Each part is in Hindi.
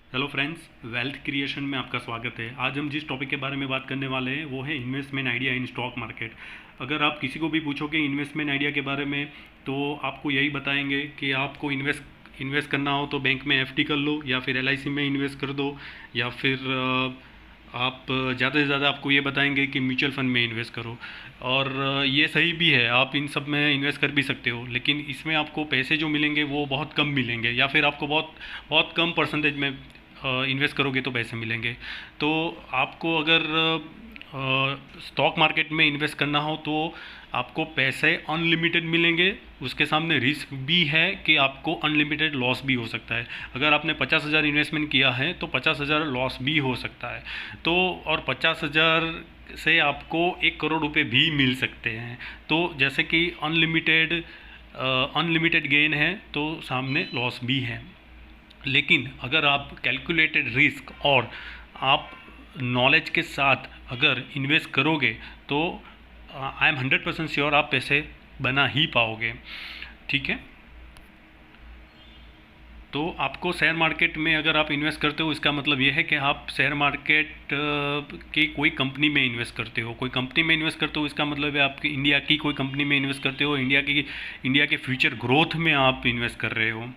हेलो फ्रेंड्स, वेल्थ क्रिएशन में आपका स्वागत है। आज हम जिस टॉपिक के बारे में बात करने वाले हैं वो है investment idea in stock market. अगर आप किसी को भी पूछोगे इन्वेस्टमेंट आइडिया के बारे में तो आपको यही बताएंगे कि आपको इन्वेस्ट करना हो तो बैंक में एफडी कर लो या फिर एलआईसी में इन्वेस्ट कर दो, या फिर आप ज़्यादा से ज़्यादा आपको ये बताएंगे कि म्यूचुअल फंड में इन्वेस्ट करो। और ये सही भी है, आप इन सब में इन्वेस्ट कर भी सकते हो, लेकिन इसमें आपको पैसे जो मिलेंगे वो बहुत कम मिलेंगे, या फिर आपको बहुत बहुत कम परसेंटेज में इन्वेस्ट करोगे तो पैसे मिलेंगे। तो आपको अगर स्टॉक मार्केट में इन्वेस्ट करना हो तो आपको पैसे अनलिमिटेड मिलेंगे, उसके सामने रिस्क भी है कि आपको अनलिमिटेड लॉस भी हो सकता है। अगर आपने 50,000 इन्वेस्टमेंट किया है तो 50,000 लॉस भी हो सकता है। तो और 50,000 से आपको 1 करोड़ रुपए भी मिल सकते हैं। तो जैसे कि अनलिमिटेड गेन है तो सामने लॉस भी है। लेकिन अगर आप कैलकुलेटेड रिस्क और आप नॉलेज के साथ अगर इन्वेस्ट करोगे तो आई एम 100% श्योर आप पैसे बना ही पाओगे। ठीक है। तो आपको शेयर मार्केट में अगर आप इन्वेस्ट करते हो इसका मतलब ये है कि आप शेयर मार्केट की कोई कंपनी में इन्वेस्ट करते हो। कोई कंपनी में इन्वेस्ट करते हो इसका मतलब है आप इंडिया की कोई कंपनी में इन्वेस्ट करते हो, इंडिया के फ्यूचर ग्रोथ में आप इन्वेस्ट कर रहे हो।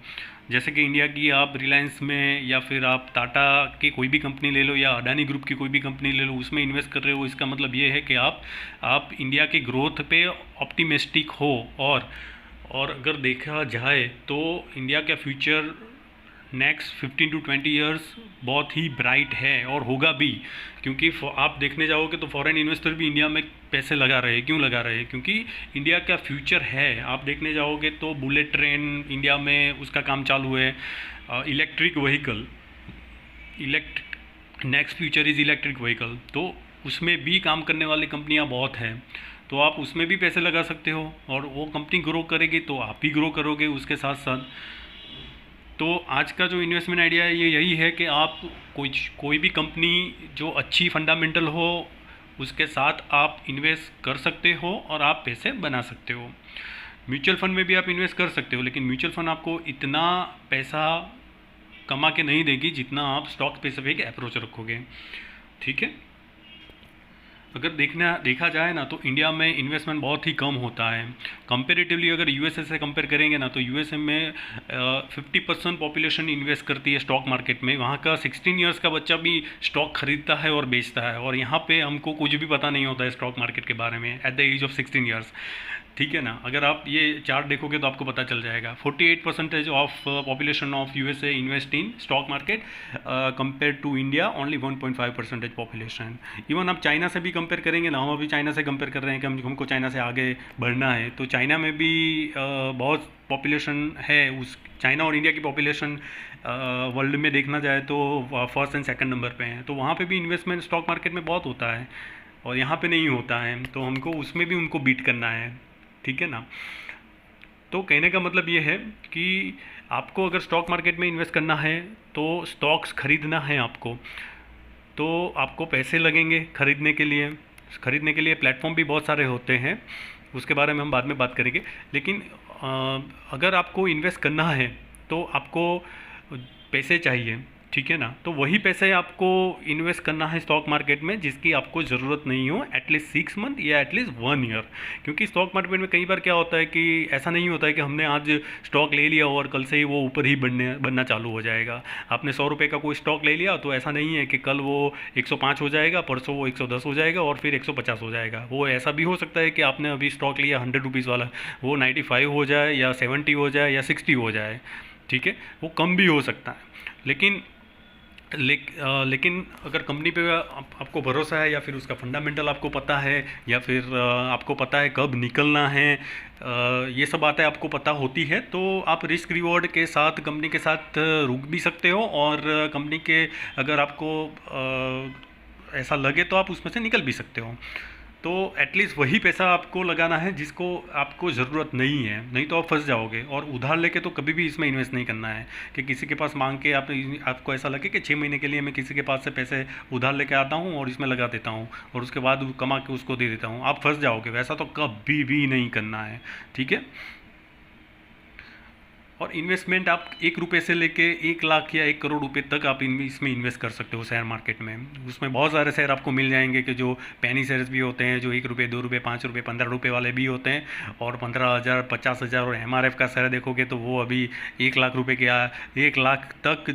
जैसे कि इंडिया की आप रिलायंस में या फिर आप टाटा की कोई भी कंपनी ले लो या अडानी ग्रुप की कोई भी कंपनी ले लो, उसमें इन्वेस्ट कर रहे हो। इसका मतलब ये है कि आप इंडिया के ग्रोथ पे ऑप्टिमिस्टिक हो। और अगर देखा जाए तो इंडिया का फ्यूचर नेक्स्ट 15 to 20 ईयर्स बहुत ही ब्राइट है और होगा भी, क्योंकि आप देखने जाओगे तो फॉरेन इन्वेस्टर भी इंडिया में पैसे लगा रहे हैं। क्यों लगा रहे हैं? क्योंकि इंडिया का फ्यूचर है। आप देखने जाओगे तो बुलेट ट्रेन इंडिया में उसका काम चालू है। Electric vehicle, next future is electric vehicle, तो उसमें भी काम करने वाली कंपनियां बहुत हैं। तो आप उसमें भी पैसे लगा सकते हो और वो कंपनी ग्रो करेगी तो आप भी ग्रो करोगे उसके साथ साथ। तो आज का जो इन्वेस्टमेंट आइडिया है ये यही है कि आप कोई भी कंपनी जो अच्छी फंडामेंटल हो उसके साथ आप इन्वेस्ट कर सकते हो और आप पैसे बना सकते हो। म्यूचुअल फंड में भी आप इन्वेस्ट कर सकते हो, लेकिन म्यूचुअल फंड आपको इतना पैसा कमा के नहीं देगी जितना आप स्टॉक स्पेसिफिक अप्रोच रखोगे। ठीक है। अगर देखा जाए ना तो इंडिया में इन्वेस्टमेंट बहुत ही कम होता है कंपेरेटिवली। अगर यूएसए से कंपेयर करेंगे ना तो यूएसए में 50% पॉपुलेशन इन्वेस्ट करती है स्टॉक मार्केट में। वहाँ का 16 ईयर्स का बच्चा भी स्टॉक खरीदता है और बेचता है, और यहाँ पे हमको कुछ भी पता नहीं होता है स्टॉक मार्केट के बारे में at the age of 16 years. ठीक है ना। अगर आप ये चार्ट देखोगे तो आपको पता चल जाएगा 48% of population of USA invest in stock market compare to India only 1.5% population. Even आप चाइना से भी कंपेयर करेंगे ना, हम अभी चाइना से कंपेयर कर रहे हैं कि हमको चाइना से आगे बढ़ना है, तो चाइना में भी बहुत पॉपुलेशन है। उस चाइना और इंडिया की पॉपुलेशन वर्ल्ड में देखना जाए तो फर्स्ट एंड सेकंड नंबर पे हैं। तो वहाँ पे भी इन्वेस्टमेंट स्टॉक मार्केट में बहुत होता है और यहाँ पे नहीं होता है, तो हमको उसमें भी उनको बीट करना है। ठीक है ना। तो कहने का मतलब ये है कि आपको अगर स्टॉक मार्केट में इन्वेस्ट करना है तो स्टॉक्स खरीदना है आपको, तो आपको पैसे लगेंगे खरीदने के लिए प्लेटफॉर्म भी बहुत सारे होते हैं, उसके बारे में हम बाद में बात करेंगे। लेकिन अगर आपको इन्वेस्ट करना है तो आपको पैसे चाहिए। ठीक है ना। तो वही पैसे आपको इन्वेस्ट करना है स्टॉक मार्केट में जिसकी आपको ज़रूरत नहीं हो एटलीस्ट 6 मंथ या एटलीस्ट 1 ईयर। क्योंकि स्टॉक मार्केट में कई बार क्या होता है कि ऐसा नहीं होता है कि हमने आज स्टॉक ले लिया और कल से ही वो ऊपर ही बनना चालू हो जाएगा। आपने 100 रुपये का कोई स्टॉक ले लिया तो ऐसा नहीं है कि कल वो 105 हो जाएगा, परसों वो 110 हो जाएगा और फिर 150 हो जाएगा। वो ऐसा भी हो सकता है कि आपने अभी स्टॉक लिया 100 रुपीज़ वाला, वो 95 हो जाए या 70 हो जाए या 60 हो जाए। ठीक है। वो कम भी हो सकता है। लेकिन अगर कंपनी पे आपको भरोसा है या फिर उसका फंडामेंटल आपको पता है या फिर आपको पता है कब निकलना है, ये सब बातें आपको पता होती है, तो आप रिस्क रिवॉर्ड के साथ कंपनी के साथ रुक भी सकते हो। और कंपनी के अगर आपको ऐसा लगे तो आप उसमें से निकल भी सकते हो। तो एटलीस्ट वही पैसा आपको लगाना है जिसको आपको ज़रूरत नहीं है, नहीं तो आप फंस जाओगे। और उधार लेके तो कभी भी इसमें इन्वेस्ट नहीं करना है कि किसी के पास मांग के आपको ऐसा लगे कि 6 महीने के लिए मैं किसी के पास से पैसे उधार लेके आता हूँ और इसमें लगा देता हूँ और उसके बाद कमा के उसको दे देता हूँ, आप फंस जाओगे। वैसा तो कभी भी नहीं करना है। ठीक है। और इन्वेस्टमेंट आप 1 रुपये से लेके 1 लाख या 1 करोड़ रुपए तक आप इसमें इन्वेस्ट कर सकते हो शेयर मार्केट में। उसमें बहुत सारे शेयर आपको मिल जाएंगे कि जो पेनी शेयर्स भी होते हैं, जो 1 रुपये, 2 रुपये, 5 रुपये, 15 रुपये वाले भी होते हैं, और 15,000, 50,000, और MRF का शेयर देखोगे तो वो अभी 1 लाख रुपए के 1 लाख तक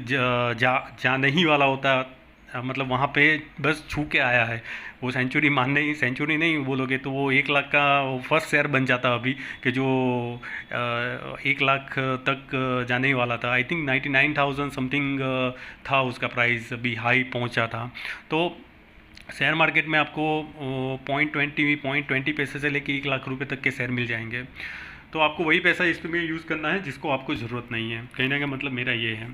जाने ही वाला होता है। मतलब वहाँ पे बस छू के आया है वो, सेंचुरी नहीं बोलोगे तो वो 1 लाख का फर्स्ट शेयर बन जाता अभी, कि जो 1 लाख तक जाने ही वाला था। आई थिंक 99,000 समथिंग था उसका प्राइस, अभी हाई पहुँचा था। तो शेयर मार्केट में आपको 0.20 पैसे से लेके 1 लाख रुपए तक के शेयर मिल जाएंगे। तो आपको वही पैसा इसमें यूज़ करना है जिसको आपको ज़रूरत नहीं है, कहने का मतलब मेरा ये है।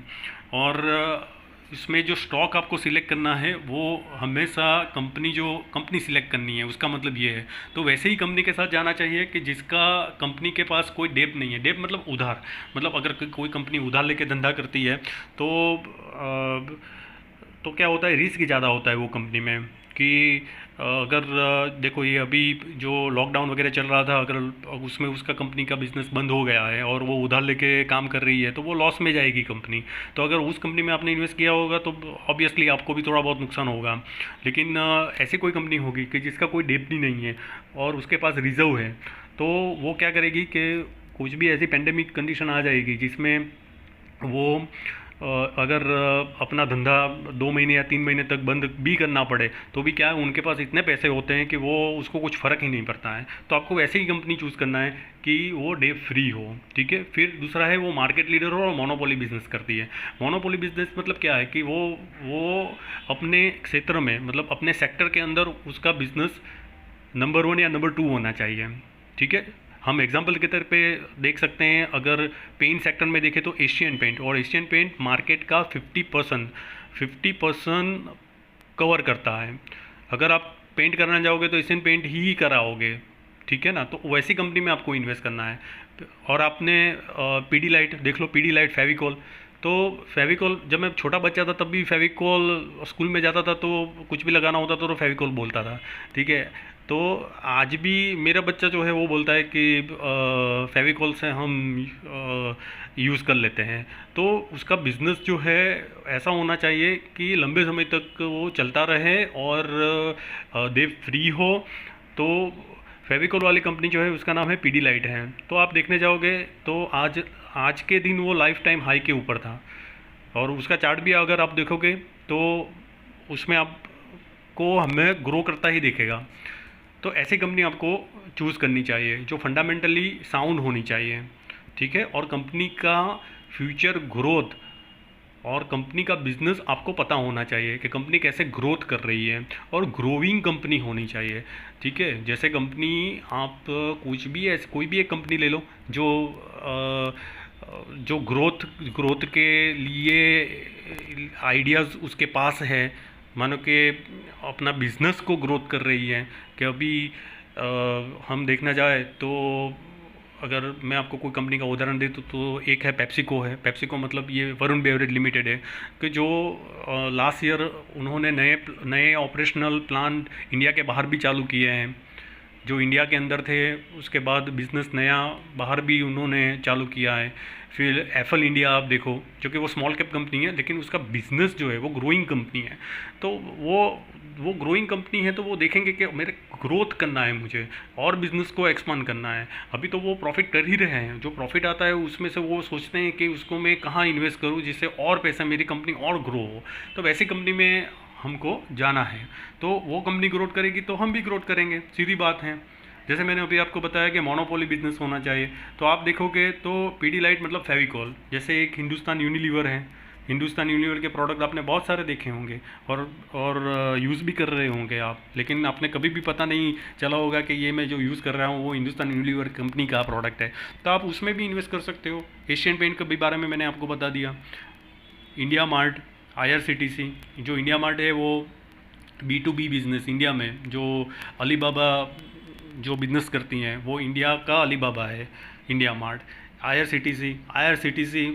और इसमें जो स्टॉक आपको सिलेक्ट करना है वो हमेशा कंपनी सिलेक्ट करनी है, उसका मतलब ये है। तो वैसे ही कंपनी के साथ जाना चाहिए कि जिसका कंपनी के पास कोई डेट नहीं है। डेट मतलब उधार, मतलब अगर कोई कंपनी उधार लेके धंधा करती है तो क्या होता है, रिस्क ज़्यादा होता है वो कंपनी में। कि अगर देखो ये अभी जो लॉकडाउन वगैरह चल रहा था, अगर उसमें उसका कंपनी का बिज़नेस बंद हो गया है और वो उधार लेके काम कर रही है तो वो लॉस में जाएगी कंपनी। तो अगर उस कंपनी में आपने इन्वेस्ट किया होगा तो ऑब्वियसली आपको भी थोड़ा बहुत नुकसान होगा। लेकिन ऐसी कोई कंपनी होगी कि जिसका कोई डेट भी नहीं है और उसके पास रिजर्व है, तो वो क्या करेगी कि कुछ भी ऐसी पेंडेमिक कंडीशन आ जाएगी जिसमें वो अगर अपना धंधा 2 महीने या 3 महीने तक बंद भी करना पड़े तो भी क्या है, उनके पास इतने पैसे होते हैं कि वो उसको कुछ फ़र्क ही नहीं पड़ता है। तो आपको वैसे ही कंपनी चूज़ करना है कि वो डेट फ्री हो, ठीक है। फिर दूसरा है वो मार्केट लीडर हो और मोनोपोली बिजनेस करती है। मोनोपोली बिजनेस मतलब क्या है कि वो अपने क्षेत्र में, मतलब अपने सेक्टर के अंदर उसका बिजनेस नंबर 1 या नंबर 2 होना चाहिए, ठीक है। हम एग्जांपल के तौर पे देख सकते हैं, अगर पेंट सेक्टर में देखें तो एशियन पेंट, और एशियन पेंट मार्केट का 50% कवर करता है। अगर आप पेंट करना जाओगे तो एशियन पेंट ही कराओगे, ठीक है ना। तो वैसी कंपनी में आपको इन्वेस्ट करना है। और आपने पीडीलाइट देख लो, पीडीलाइट, फेविकॉल। तो फेविकॉल, जब मैं छोटा बच्चा था तब भी फेविकॉल, स्कूल में जाता था तो कुछ भी लगाना होता था तो फेविकॉल बोलता था, ठीक है। तो आज भी मेरा बच्चा जो है वो बोलता है कि फेविकॉल से हम यूज़ कर लेते हैं। तो उसका बिज़नेस जो है ऐसा होना चाहिए कि लंबे समय तक वो चलता रहे और दे फ्री हो। तो फेविकॉल वाली कंपनी जो है उसका नाम है पीडीलाइट है। तो आप देखने जाओगे तो आज के दिन वो लाइफ टाइम हाई के ऊपर था, और उसका चार्ट भी अगर आप देखोगे तो उसमें आपको हमें ग्रो करता ही दिखेगा। तो ऐसी कंपनी आपको चूज़ करनी चाहिए जो फंडामेंटली साउंड होनी चाहिए, ठीक है। और कंपनी का फ्यूचर ग्रोथ और कंपनी का बिजनेस आपको पता होना चाहिए कि कंपनी कैसे ग्रोथ कर रही है, और ग्रोइंग कंपनी होनी चाहिए, ठीक है। जैसे कंपनी आप कोई भी एक कंपनी ले लो जो ग्रोथ के लिए आइडियाज़ उसके पास है, मानो कि अपना बिजनेस को ग्रोथ कर रही है। कि अभी हम देखना जाए तो अगर मैं आपको कोई कंपनी का उदाहरण दूँ तो एक है पेप्सिको है। पेप्सिको मतलब ये वरुण बेवरेज लिमिटेड है, कि जो लास्ट ईयर उन्होंने नए ऑपरेशनल प्लान इंडिया के बाहर भी चालू किए हैं। जो इंडिया के अंदर थे उसके बाद बिज़नेस नया बाहर भी उन्होंने चालू किया है। फिर एफल इंडिया आप देखो, जो कि वो स्मॉल कैप कंपनी है लेकिन उसका बिज़नेस जो है वो ग्रोइंग कंपनी है। तो वो ग्रोइंग कंपनी है तो वो देखेंगे कि मेरे ग्रोथ करना है मुझे और बिज़नेस को एक्सपांड करना है। अभी तो वो प्रॉफिट कर ही रहे हैं, जो प्रॉफिट आता है उसमें से वो सोचते हैं कि उसको मैं कहाँ इन्वेस्ट करूँ जिससे और पैसा मेरी कंपनी और ग्रो हो। तो वैसी कंपनी में हमको जाना है, तो वो कंपनी ग्रोथ करेगी तो हम भी ग्रोथ करेंगे, सीधी बात है। जैसे मैंने अभी आपको बताया कि मोनोपोली बिजनेस होना चाहिए। तो आप देखोगे तो पीडीलाइट मतलब फेविकॉल, जैसे एक हिंदुस्तान यूनिलीवर है। हिंदुस्तान यूनिलीवर के प्रोडक्ट आपने बहुत सारे देखे होंगे और यूज़ भी कर रहे होंगे आप, लेकिन आपने कभी भी पता नहीं चला होगा कि ये मैं जो यूज़ कर रहा हूँ वो हिंदुस्तान यूनिलीवर कंपनी का प्रोडक्ट है। तो आप उसमें भी इन्वेस्ट कर सकते हो। एशियन पेंट के भी बारे में मैंने आपको बता दिया। इंडिया मार्ट, IRCTC, जो इंडिया मार्ट है वो B2B बिज़नेस इंडिया में जो अलीबाबा जो बिज़नेस करती हैं वो इंडिया का अलीबाबा है, इंडिया मार्ट। IRCTC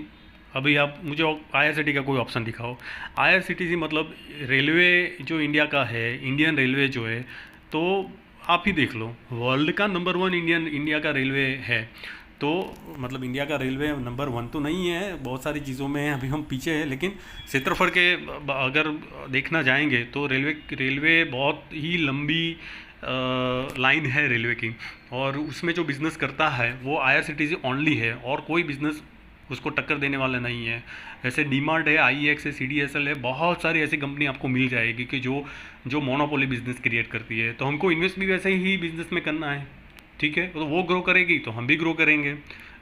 अभी आप मुझे IRCTC का कोई ऑप्शन दिखाओ। IRCTC मतलब रेलवे जो इंडिया का है, इंडियन रेलवे जो है, तो आप ही देख लो वर्ल्ड का नंबर 1 इंडिया का रेलवे है। तो मतलब इंडिया का रेलवे नंबर 1 तो नहीं है, बहुत सारी चीज़ों में अभी हम पीछे हैं, लेकिन क्षेत्रफल के अगर देखना जाएंगे तो रेलवे बहुत ही लंबी लाइन है रेलवे की, और उसमें जो बिज़नेस करता है वो आईआरसीटीसी ओनली है, और कोई बिज़नेस उसको टक्कर देने वाला नहीं है। ऐसे डीमार्ट है, आईएक्स है, सीडीएसएल है, बहुत सारी ऐसी कंपनी आपको मिल जाएगी कि जो जो मोनोपोली बिज़नेस क्रिएट करती है। तो हमको इन्वेस्ट भी वैसे ही बिज़नेस में करना है, ठीक है। तो वो ग्रो करेगी तो हम भी ग्रो करेंगे।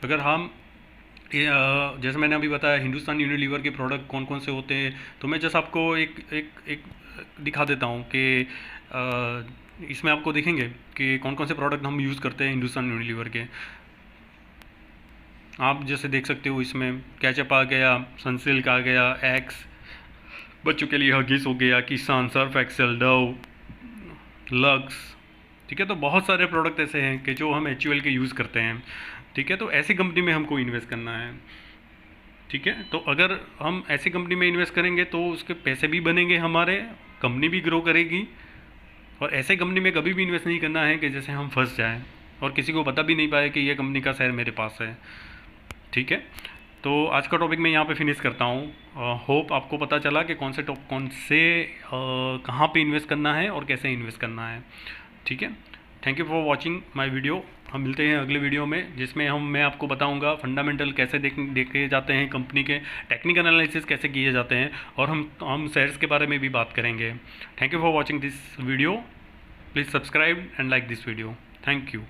अगर हम जैसे मैंने अभी बताया हिंदुस्तान यूनिलीवर के प्रोडक्ट कौन कौन से होते हैं, तो मैं जैसे आपको एक दिखा देता हूँ कि इसमें आपको देखेंगे कि कौन कौन से प्रोडक्ट हम यूज़ करते हैं हिंदुस्तान यूनिलीवर के। आप जैसे देख सकते हो इसमें कैचअप आ गया, सनसिल्क आ गया, एक्स, बच्चों के लिए हगीज हो गया, किसान, सर्फ एक्सेल, डव, लक्स, ठीक है। तो बहुत सारे प्रोडक्ट ऐसे हैं कि जो हम एचयूएल के यूज़ करते हैं, ठीक है। तो ऐसी कंपनी में हमको इन्वेस्ट करना है, ठीक है। तो अगर हम ऐसी कंपनी में इन्वेस्ट करेंगे तो उसके पैसे भी बनेंगे हमारे, कंपनी भी ग्रो करेगी। और ऐसे कंपनी में कभी भी इन्वेस्ट नहीं करना है कि जैसे हम फंस जाएं और किसी को पता भी नहीं पाए कि ये कंपनी का शेयर मेरे पास है, ठीक है। तो आज का टॉपिक मैं यहाँ पे फिनिश करता हूँ। होप आपको पता चला कि कौन से कहाँ पे इन्वेस्ट करना है और कैसे इन्वेस्ट करना है, ठीक है। Thank you for watching my video. हम मिलते हैं अगले वीडियो में, जिसमें मैं आपको बताऊंगा फंडामेंटल कैसे देखे जाते हैं कंपनी के, टेक्निकल एनालिसिस कैसे किए जाते हैं, और हम शेयर्स के बारे में भी बात करेंगे। Thank you for watching this video. Please subscribe and like this video. Thank you.